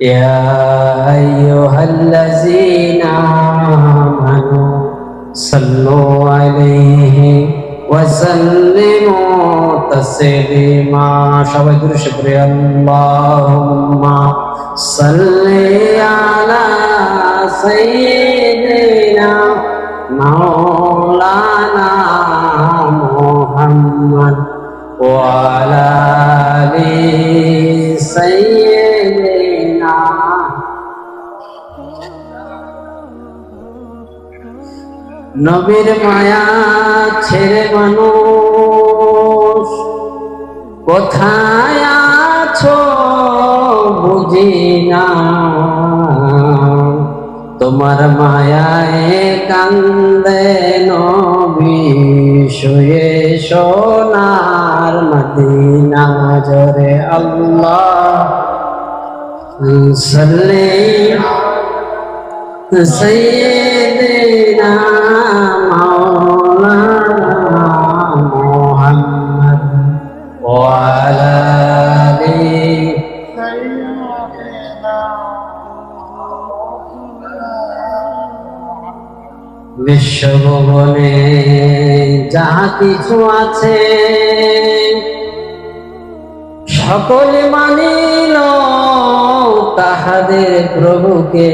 يا أيها الذين آمنوا صلوا عليه وسلموا تسليما সবাই দূরে শুকরে আল্লাহুম্মা সাল্লি আলা সাইয়্যিদিনা মাওলানা মুহাম্মদ ওয়া আলা আলি সাইয়্যিদিনা। নবীর মায়া ছেড়ে মানুষ কোথায় আছো বুঝি না, তোমার মায়ায় কান্দে নবী শুয়ে সোনার মদিনা। জোরে আল্লাহ সাল্লি সাইয়্যিদিনা মাওলানা মুহাম্মদ ওয়া আলা আলি সাইয়্যিদিনা। বিশ্বভুবনে যাহা কিছু আছে সকলে মানিল তাহাদের প্রভুকে,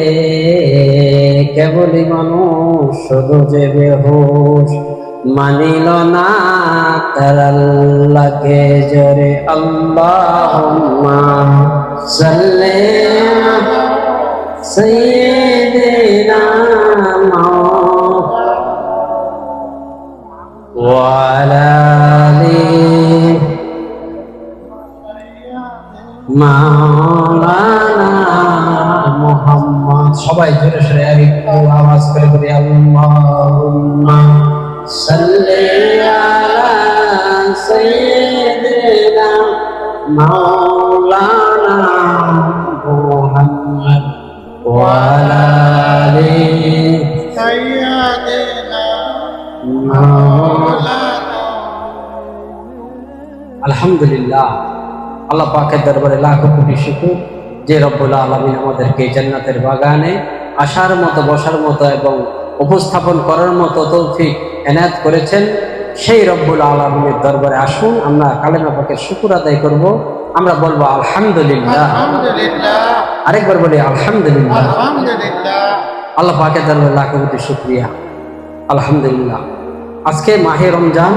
কেবলই মানুষ শুধু যে বেহুশ মানিল না তার আল্লাহকে। জোরে আল্লাহুম্মা সাল্লি আলা সাইয়্যিদিনা ওয়া আলা আলি মাওলানা মুহাম্মদ। সবাই জোরে সরে একটু আওয়াজ করে বলি আল্লাহুম্মা সাল্লি আলা সাইয়্যিদিনা মাওলানা মুহাম্মদ ওয়া আলা আলি সাইয়্যিদিনা মাওলানা। আলহামদুলিল্লাহ, আল্লাহ পাকের দরবারে লাখ কোটি শুকর যে রব্বুল আলামিন আমাদেরকে জান্নাতের বাগানে আসার মতো, বসার মতো এবং উপস্থাপন করার মতো তৌফিক এনায়েত করেছেন। সেই রব্বুল আলামিনের দরবারে আসুন, আমরা কালেমা পাকের শুকর আদায় করব। আমরা বলবো আলহামদুলিল্লাহ, আরেকবার বলি আলহামদুলিল্লাহ। আল্লাহ পাকের দরবারে লাখ কোটি শুকরিয়া, আলহামদুলিল্লাহ। আজকে মাহে রমজান,